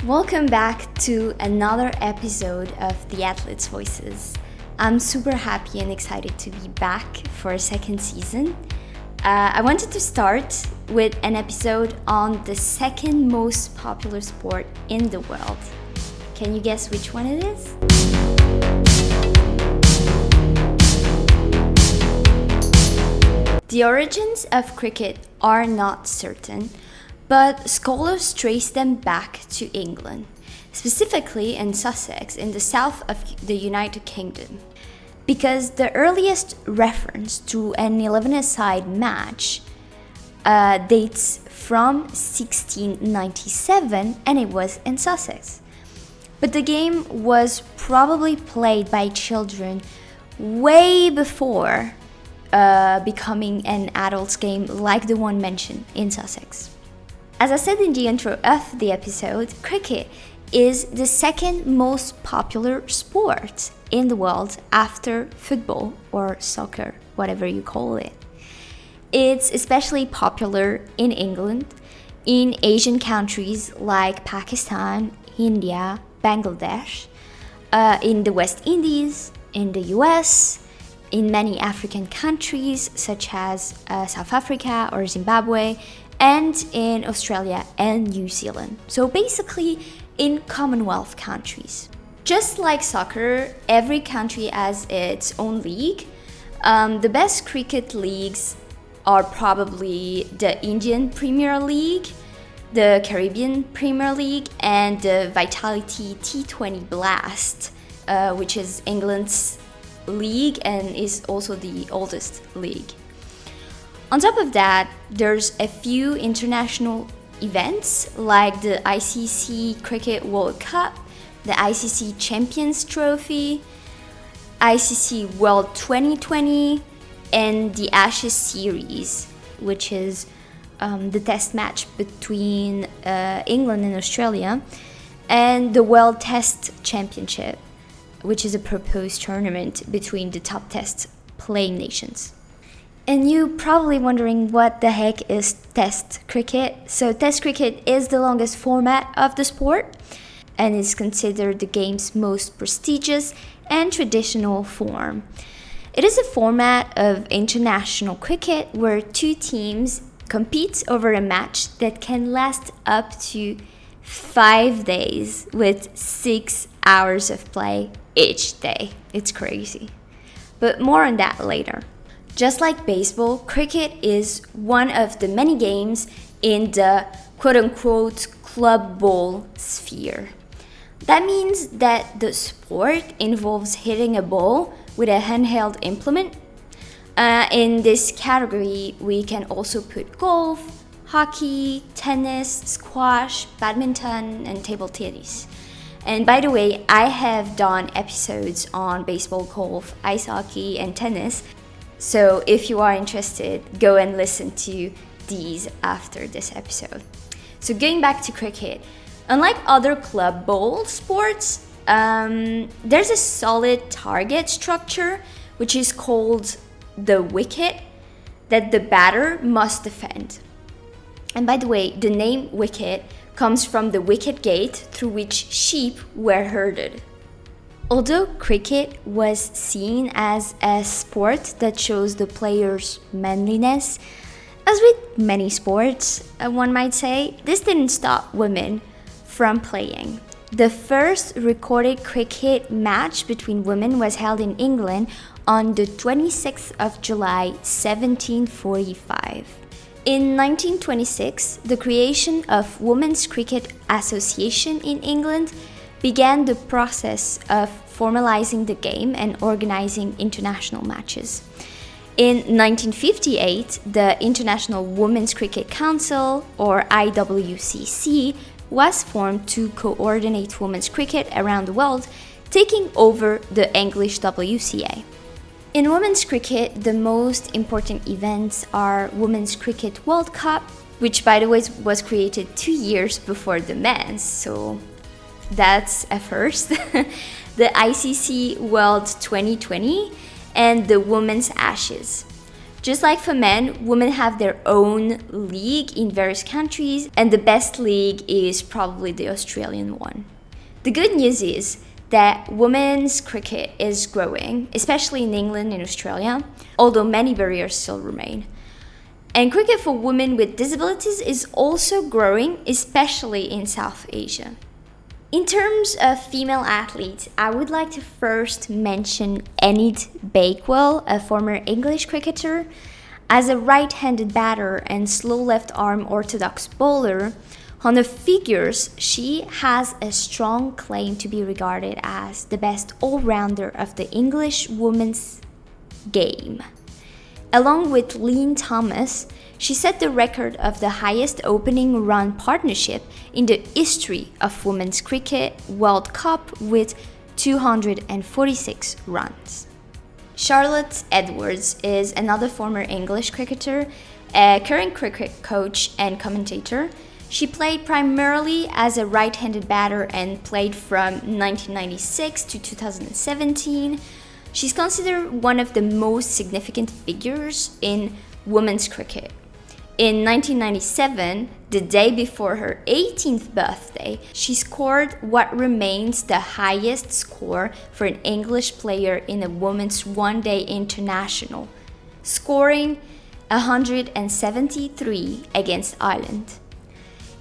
Welcome back to another episode of The Athletes' Voices. I'm super happy and excited to be back for a second season. I wanted to start with an episode on the second most popular sport in the world. Can you guess which one it is? The origins of cricket are not certain, but scholars trace them back to England, specifically in Sussex in the south of the United Kingdom, because the earliest reference to an 11-a-side match dates from 1697 and it was in Sussex. But the game was probably played by children way before becoming an adult's game like the one mentioned in Sussex. As I said in the intro of the episode, cricket is the second most popular sport in the world after football or soccer, whatever you call it. It's especially popular in England, in Asian countries like Pakistan, India, Bangladesh, in the West Indies, in the US, in many African countries such as South Africa or Zimbabwe, and in Australia and New Zealand. So basically in Commonwealth countries. Just like soccer, every country has its own league. The best cricket leagues are probably the Indian Premier League, the Caribbean Premier League, and the Vitality T20 Blast, which is England's league and is also the oldest league. On top of that, there's a few international events like the ICC Cricket World Cup, the ICC Champions Trophy, ICC World 2020, and the Ashes Series, which is the test match between England and Australia, and the World Test Championship, which is a proposed tournament between the top test playing nations. And you're probably wondering what the heck is Test cricket. So Test cricket is the longest format of the sport and is considered the game's most prestigious and traditional form. It is a format of international cricket where two teams compete over a match that can last up to 5 days with 6 hours of play each day. It's crazy. But more on that later. Just like baseball, cricket is one of the many games in the quote-unquote club ball sphere. That means that the sport involves hitting a ball with a handheld implement. In this category, we can also put golf, hockey, tennis, squash, badminton, and table tennis. And by the way, I have done episodes on baseball, golf, ice hockey, and tennis. So if you are interested, go and listen to these after this episode. So going back to cricket, unlike other club ball sports, there's a solid target structure, which is called the wicket, that the batter must defend. And by the way, the name wicket comes from the wicket gate through which sheep were herded. Although cricket was seen as a sport that shows the player's manliness, as with many sports, one might say, this didn't stop women from playing. The first recorded cricket match between women was held in England on the 26th of July, 1745. In 1926, the creation of Women's Cricket Association in England began the process of formalizing the game and organizing international matches. In 1958, the International Women's Cricket Council, or IWCC, was formed to coordinate women's cricket around the world, taking over the English WCA. In women's cricket, the most important events are Women's Cricket World Cup, which by the way was created 2 years before the men's, so that's a first, the ICC World 2020, and the Women's Ashes. Just like for men, women have their own league in various countries, and the best league is probably the Australian one. The good news is that women's cricket is growing, especially in England and Australia, although many barriers still remain. And cricket for women with disabilities is also growing, especially in South Asia. In terms of female athletes, I would like to first mention Enid Bakewell, a former English cricketer. As a right-handed batter and slow left-arm orthodox bowler, on the figures, she has a strong claim to be regarded as the best all-rounder of the English women's game. Along with Lynn Thomas, she set the record of the highest opening run partnership in the history of Women's Cricket World Cup with 246 runs. Charlotte Edwards is another former English cricketer, a current cricket coach and commentator. She played primarily as a right-handed batter and played from 1996 to 2017. She's considered one of the most significant figures in women's cricket. In 1997, the day before her 18th birthday, she scored what remains the highest score for an English player in a women's one-day international, scoring 173 against Ireland.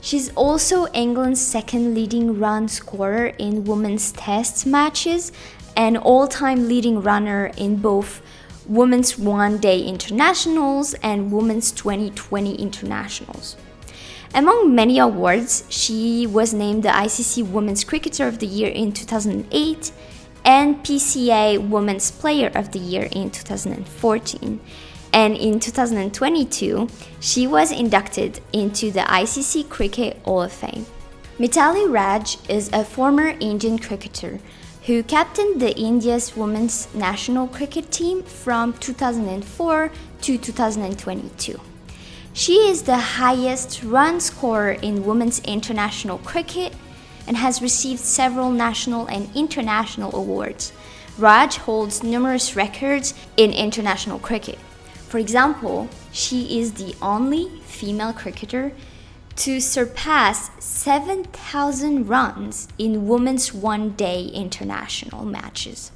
She's also England's second leading run scorer in women's test matches and all-time leading runner in both women's one-day internationals and women's 2020 internationals. Among many awards, she was named the ICC Women's Cricketer of the Year in 2008 and PCA Women's Player of the Year in 2014. And in 2022, she was inducted into the ICC Cricket Hall of Fame. Mithali Raj is a former Indian cricketer who captained the India's women's national cricket team from 2004 to 2022. She is the highest run scorer in women's international cricket and has received several national and international awards. Raj holds numerous records in international cricket. For example, she is the only female cricketer to surpass 7,000 runs in women's one-day international matches.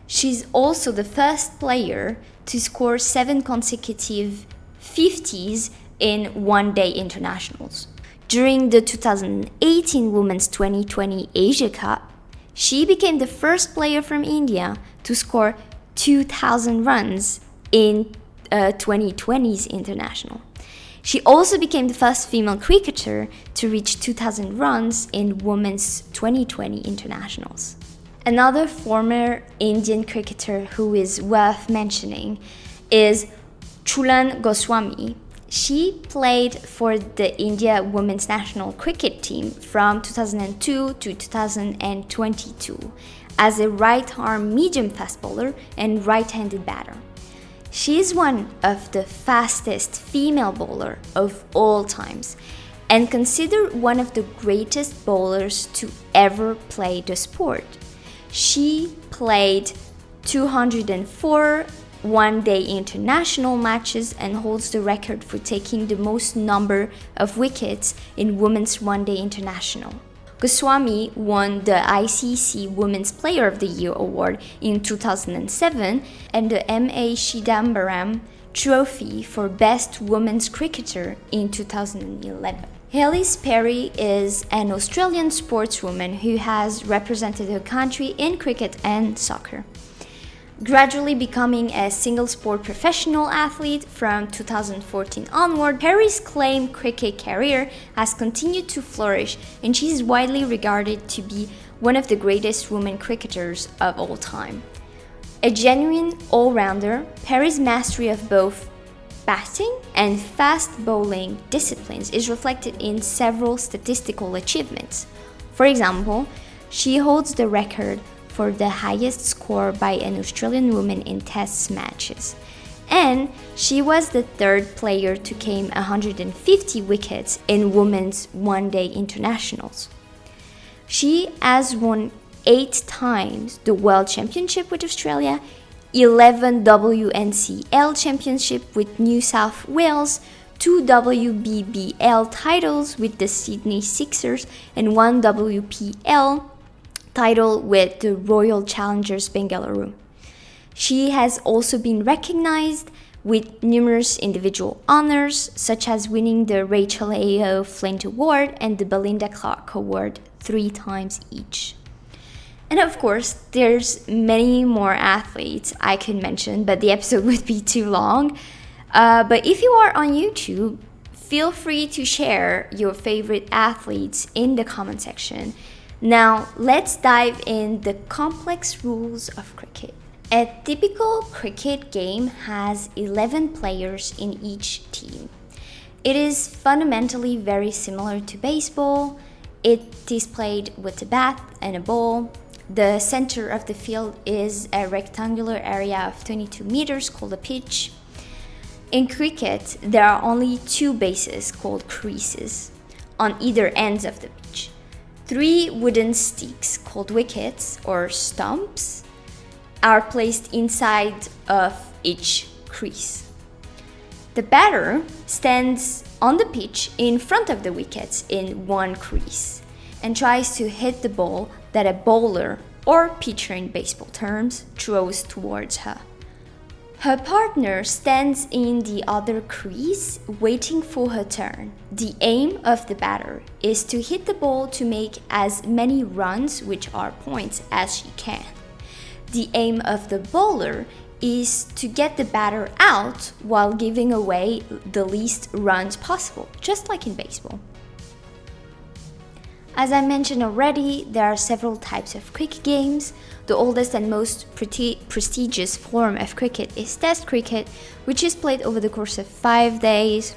She's also the first player to score 7 consecutive 50s in one-day internationals. During the 2018 Women's 2020 Asia Cup, she became the first player from India to score 2,000 runs in 2020's international. She also became the first female cricketer to reach 2,000 runs in women's 2020 internationals. Another former Indian cricketer who is worth mentioning is Chandi Goswami. She played for the India women's national cricket team from 2002 to 2022 as a right-arm medium-fast bowler and right-handed batter. She is one of the fastest female bowler of all times and considered one of the greatest bowlers to ever play the sport. She played 204 one-day international matches and holds the record for taking the most number of wickets in women's one-day international. Goswami won the ICC Women's Player of the Year award in 2007 and the M.A. Chidambaram Trophy for Best Women's Cricketer in 2011. Helen Perry is an Australian sportswoman who has represented her country in cricket and soccer. Gradually becoming a single-sport professional athlete from 2014 onward, Perry's claimed cricket career has continued to flourish, and she is widely regarded to be one of the greatest women cricketers of all time. A genuine all-rounder, Perry's mastery of both batting and fast bowling disciplines is reflected in several statistical achievements. For example, she holds the record for the highest score by an Australian woman in test matches. And she was the third player to claim 150 wickets in women's one-day internationals. She has won 8 times the World Championship with Australia 11 WNCL championship with New South Wales, 2 WBBL titles with the Sydney Sixers, and 1 WPL title with the Royal Challengers Bengaluru. She has also been recognized with numerous individual honors, such as winning the Rachel A.O. Flint Award and the Belinda Clark Award 3 times each. And of course, there's many more athletes I could mention, but the episode would be too long. But if you are on YouTube, feel free to share your favorite athletes in the comment section. Now, let's dive in the complex rules of cricket. A typical cricket game has 11 players in each team. It is fundamentally very similar to baseball. It is played with a bat and a ball. The center of the field is a rectangular area of 22 meters called a pitch. In cricket, there are only 2 bases called creases on either ends of the pitch. 3 wooden sticks called wickets or stumps are placed inside of each crease. The batter stands on the pitch in front of the wickets in one crease and tries to hit the ball that a bowler, or pitcher in baseball terms, throws towards her. Her partner stands in the other crease waiting for her turn. The aim of the batter is to hit the ball to make as many runs, which are points, as she can. The aim of the bowler is to get the batter out while giving away the least runs possible, just like in baseball. As I mentioned already, there are several types of cricket games. The oldest and most prestigious form of cricket is Test cricket, which is played over the course of 5 days.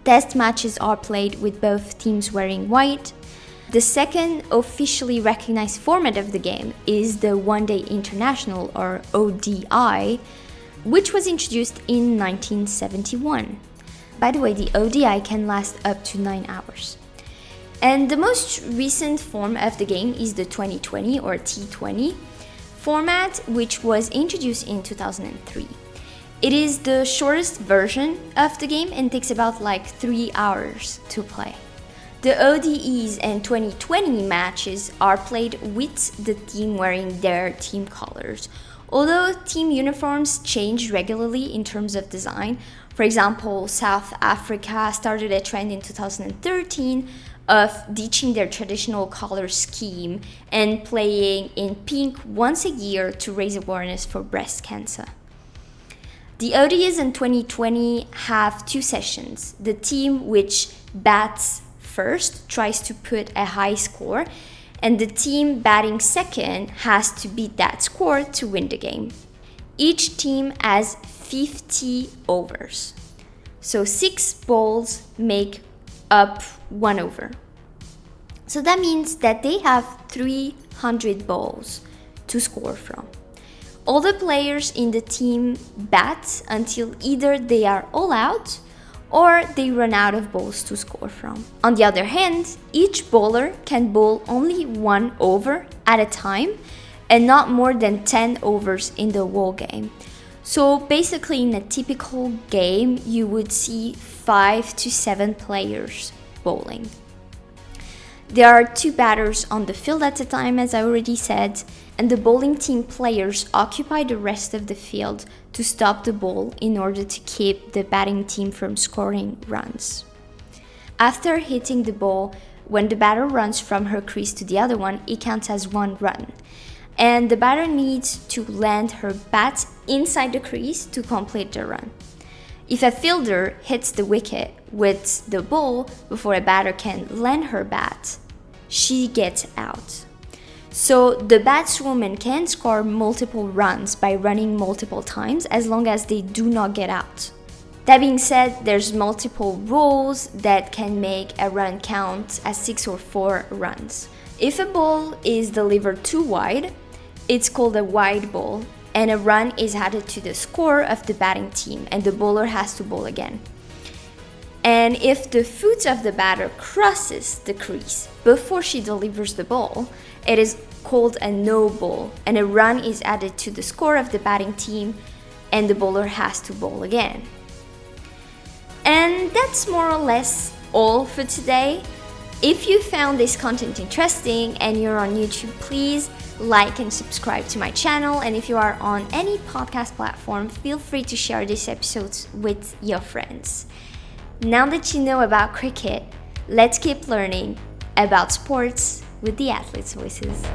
Test matches are played with both teams wearing white. The second officially recognized format of the game is the One Day International, or ODI, which was introduced in 1971. By the way, the ODI can last up to 9 hours. And the most recent form of the game is the 2020 or T20 format, which was introduced in 2003. It is the shortest version of the game and takes about 3 hours to play. The ODEs and 2020 matches are played with the team wearing their team colors. Although team uniforms change regularly in terms of design, for example, South Africa started a trend in 2013 of ditching their traditional color scheme and playing in pink once a year to raise awareness for breast cancer. The ODIs in 2020 have 2 sessions. The team which bats first tries to put a high score, and the team batting second has to beat that score to win the game. Each team has 50 overs. So 6 balls make up 1 over. So that means that they have 300 balls to score from. All the players in the team bat until either they are all out or they run out of balls to score from. On the other hand, each bowler can bowl only 1 over at a time and not more than 10 overs in the whole game. So basically in a typical game, you would see 5 to 7 players bowling. There are 2 batters on the field at a time, as I already said, and the bowling team players occupy the rest of the field to stop the ball in order to keep the batting team from scoring runs. After hitting the ball, when the batter runs from her crease to the other one, it counts as 1 run. And the batter needs to land her bat inside the crease to complete the run. If a fielder hits the wicket with the ball before a batter can land her bat, she gets out. So the batswoman can score multiple runs by running multiple times as long as they do not get out. That being said, there's multiple rules that can make a run count as 6 or 4 runs. If a ball is delivered too wide, it's called a wide ball, and a run is added to the score of the batting team, and the bowler has to bowl again. And if the foot of the batter crosses the crease before she delivers the ball, it is called a no ball, and a run is added to the score of the batting team, and the bowler has to bowl again. And that's more or less all for today. If you found this content interesting and you're on YouTube, please like and subscribe to my channel. And if you are on any podcast platform, feel free to share these episodes with your friends. Now that you know about cricket, let's keep learning about sports with the Athletes' Voices.